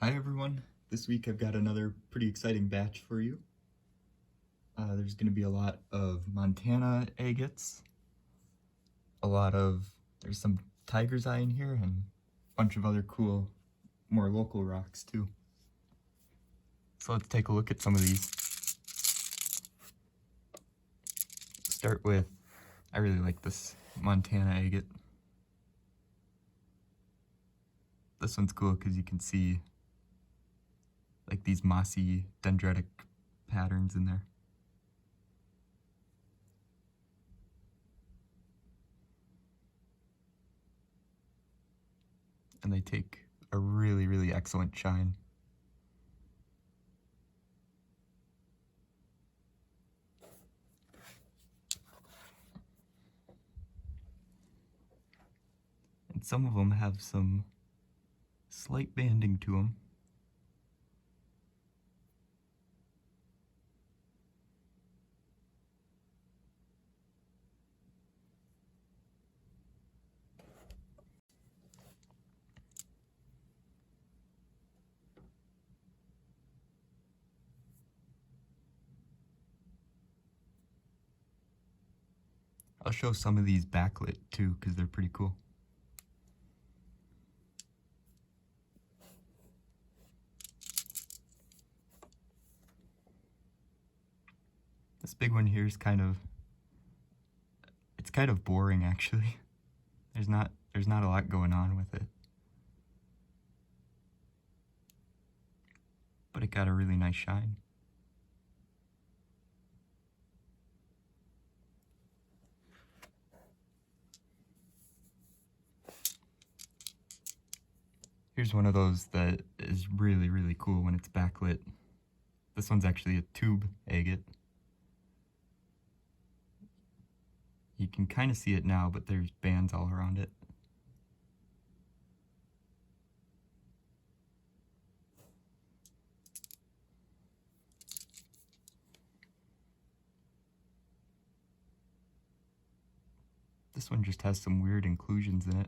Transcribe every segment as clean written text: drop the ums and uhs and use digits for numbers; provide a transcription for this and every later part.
Hi everyone, this week I've got another pretty exciting batch for you. There's going to be a lot of Montana agates, there's some tiger's eye in here, and a bunch of other cool, more local rocks too. So let's take a look at some of these. Start with, I really like this Montana agate. This one's cool because you can see like these mossy dendritic patterns in there. And they take a really, really excellent shine. And some of them have some slight banding to them. I'll show some of these backlit too, because they're pretty cool. This big one here is it's kind of boring actually. There's not a lot going on with it. But it got a really nice shine. Here's one of those that is really, really cool when it's backlit. This one's actually a tube agate. You can kind of see it now, but there's bands all around it. This one just has some weird inclusions in it.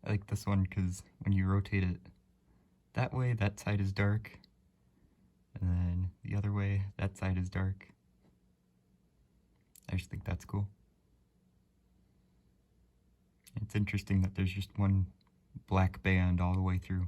I like this one because when you rotate it that way, that side is dark, and then the other way, that side is dark. I just think that's cool. It's interesting that there's just one black band all the way through.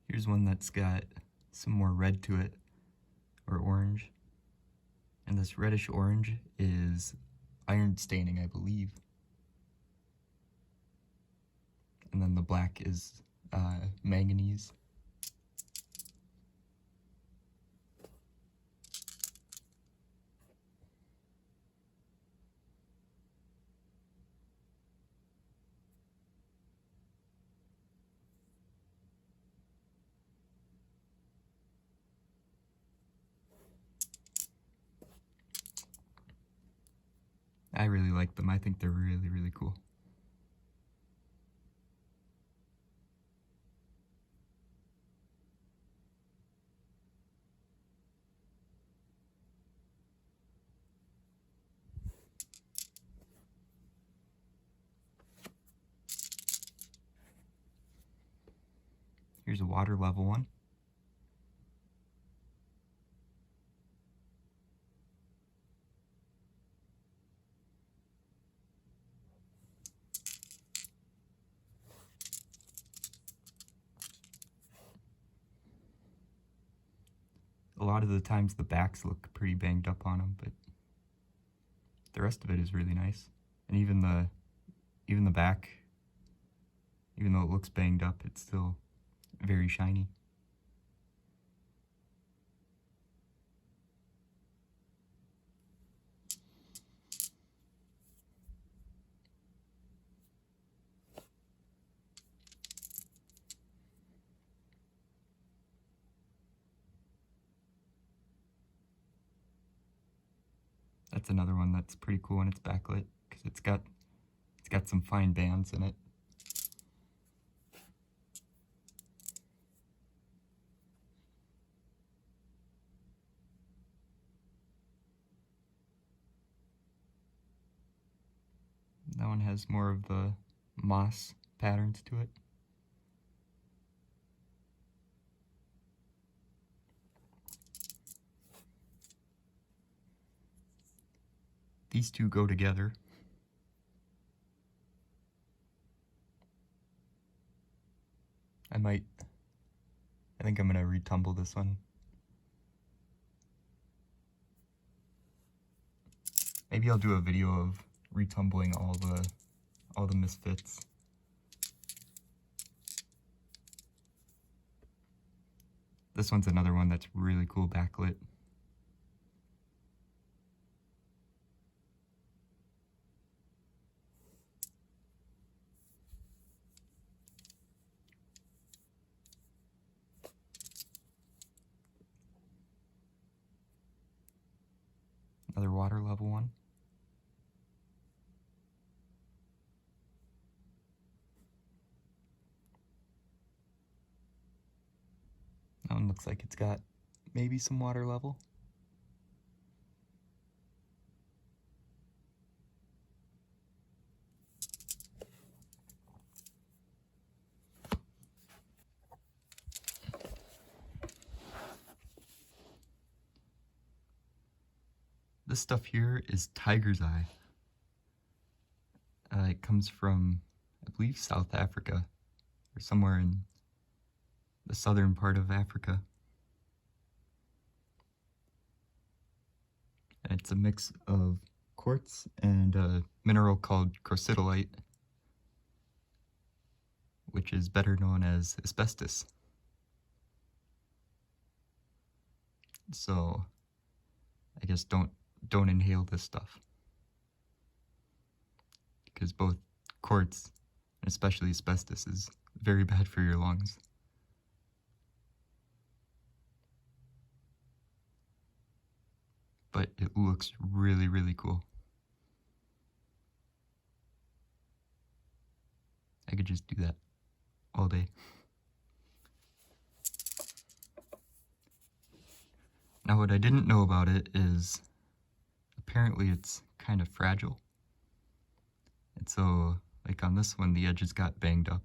Here's one that's got some more red to it, or orange. And this reddish orange is iron staining, I believe. And then the black is manganese. I really like them. I think they're really, really cool. Here's a water level one. A lot of the times the backs look pretty banged up on them, but the rest of it is really nice. And even the back, even though it looks banged up, it's still very shiny. That's another one that's pretty cool when it's backlit, because it's got some fine bands in it. That one has more of the moss patterns to it. These two go together. I think I'm gonna retumble this one. Maybe I'll do a video of retumbling all the misfits. This one's another one that's really cool backlit. Another water level one. That one looks like it's got maybe some water level. This stuff here is tiger's eye. It comes from, I believe, South Africa, or somewhere in the southern part of Africa. And it's a mix of quartz and a mineral called crocidolite, which is better known as asbestos. So I guess don't inhale this stuff, because both quartz and especially asbestos is very bad for your lungs. But it looks really, really cool. I could just do that all day. Now what I didn't know about it is apparently it's kind of fragile. And so, like on this one, the edges got banged up.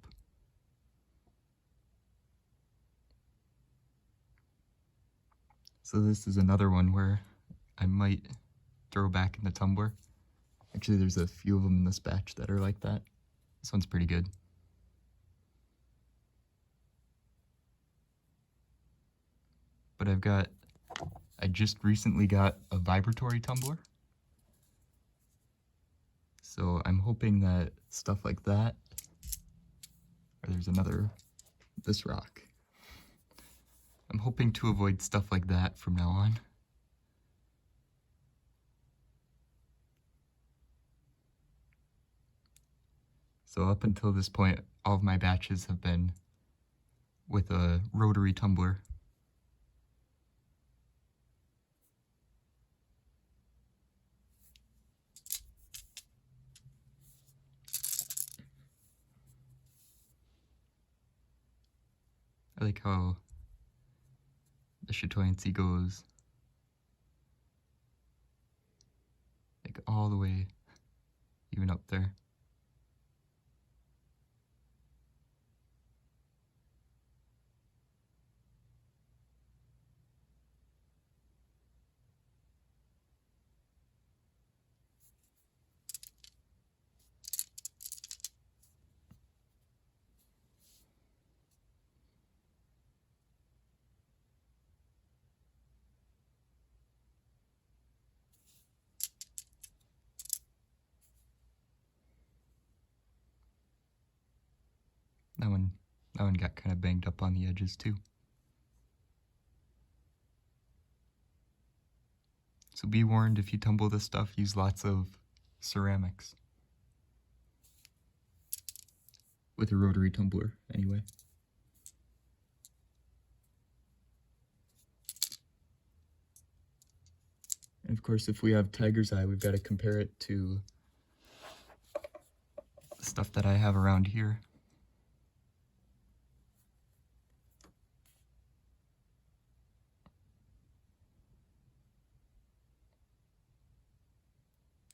So this is another one where I might throw back in the tumbler. Actually, there's a few of them in this batch that are like that. This one's pretty good. But I just recently got a vibratory tumbler. So I'm hoping that stuff like that, or there's this rock. I'm hoping to avoid stuff like that from now on. So up until this point, all of my batches have been with a rotary tumbler. I like how the chatoyancy goes like all the way even up there. That one got kind of banged up on the edges too. So be warned, if you tumble this stuff, use lots of ceramics. With a rotary tumbler, anyway. And of course, if we have tiger's eye, we've got to compare it to the stuff that I have around here.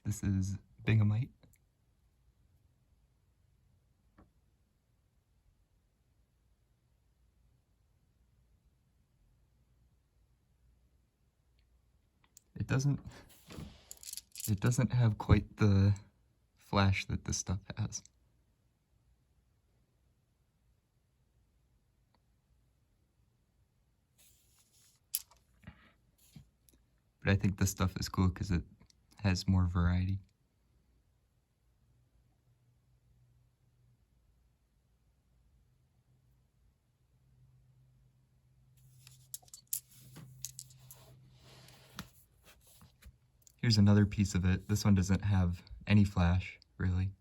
This is Binghamite. It doesn't have quite the flash that this stuff has. But I think this stuff is cool because it has more variety. Here's another piece of it. This one doesn't have any flash, really.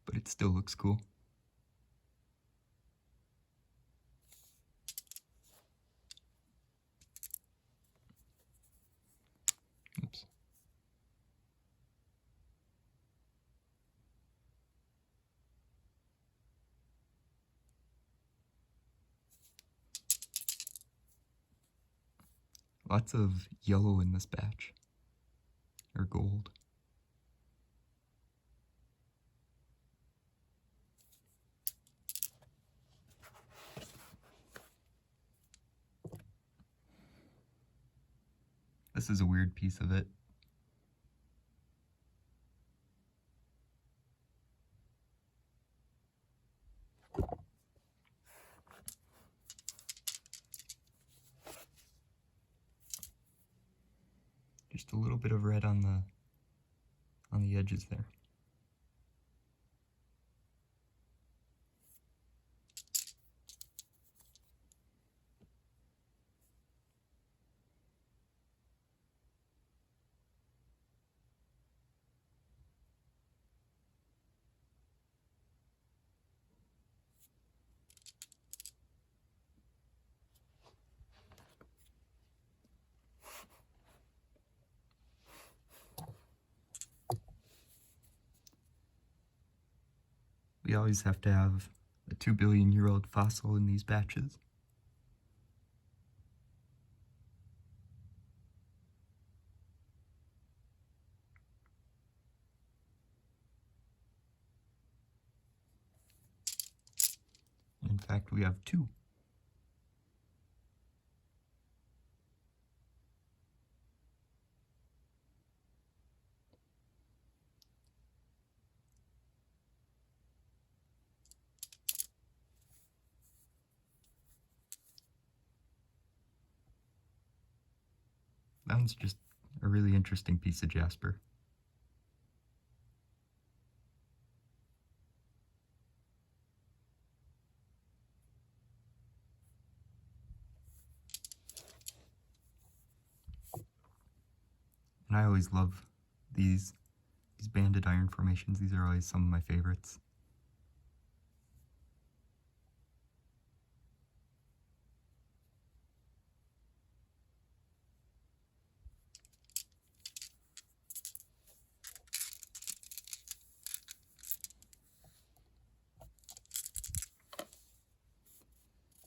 But it still looks cool. Oops. Lots of yellow in this batch, or gold. This is a weird piece of it. Just a little bit of red on the edges there. We always have to have a 2 billion-year-old fossil in these batches. In fact, we have 2. That one's just a really interesting piece of jasper. And I always love these banded iron formations. These are always some of my favorites.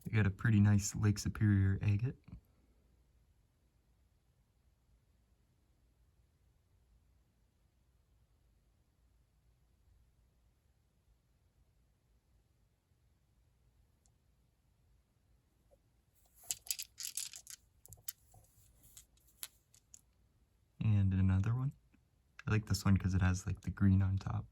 We got a pretty nice Lake Superior agate. And another one. I like this one because it has like the green on top.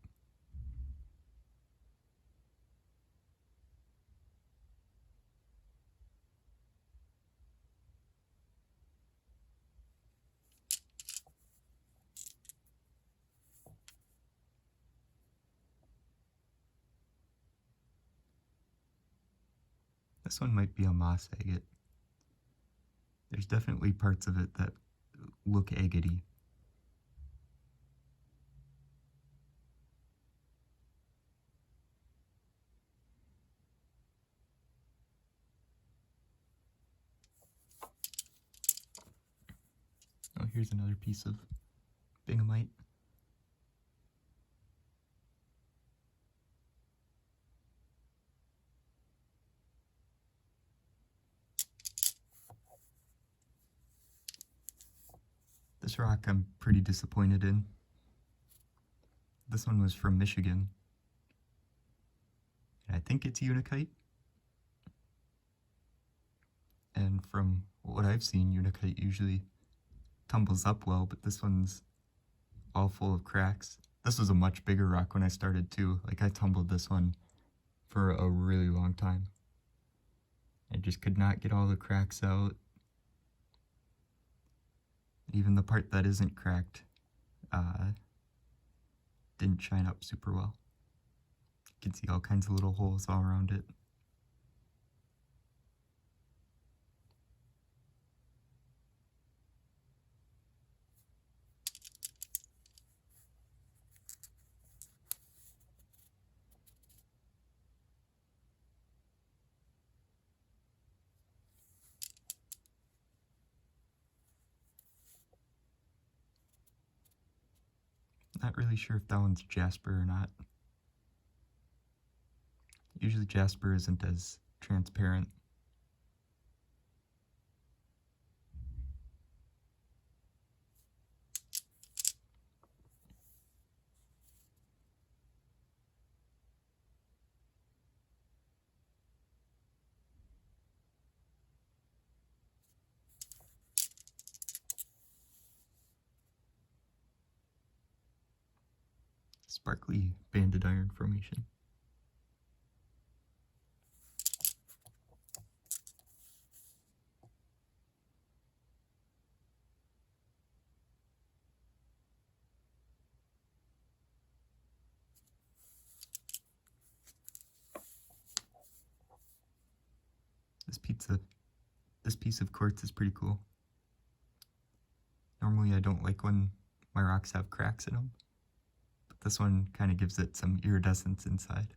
This one might be a Moss Agate. There's definitely parts of it that look agate-y. here's another piece of Binghamite. This rock I'm pretty disappointed in. This one was from Michigan. And I think it's Unakite. And from what I've seen, Unakite usually tumbles up well, but this one's all full of cracks. This was a much bigger rock when I started too. Like, I tumbled this one for a really long time. I just could not get all the cracks out. Even the part that isn't cracked didn't shine up super well. You can see all kinds of little holes all around it. Not really sure if that one's jasper or not. Usually jasper isn't as transparent. Sparkly banded iron formation. This piece of quartz is pretty cool. Normally I don't like when my rocks have cracks in them, but this one kind of gives it some iridescence inside.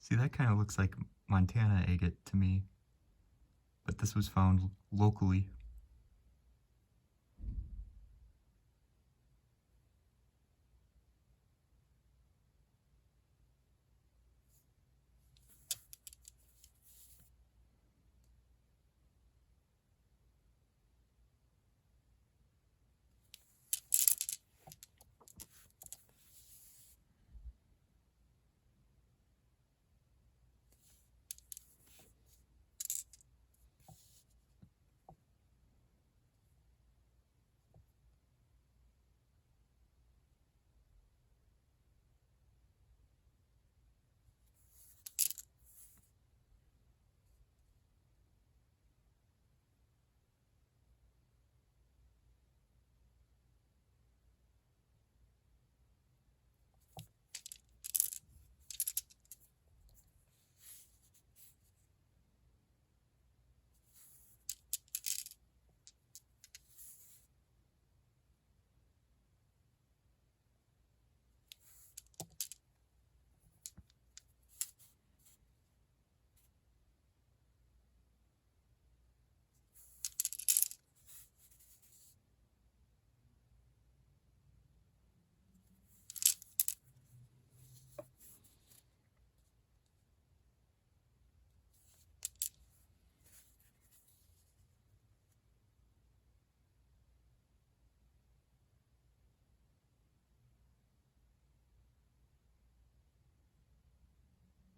See, that kind of looks like Montana agate to me, but this was found locally.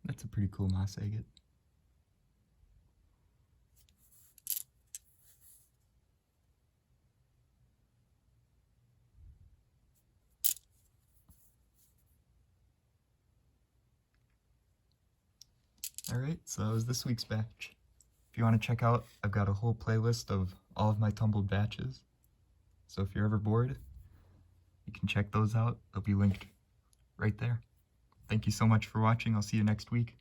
That's a pretty cool Moss Agate. Alright, so that was this week's batch. If you want to check out, I've got a whole playlist of all of my tumbled batches. So if you're ever bored, you can check those out. They'll be linked right there. Thank you so much for watching. I'll see you next week.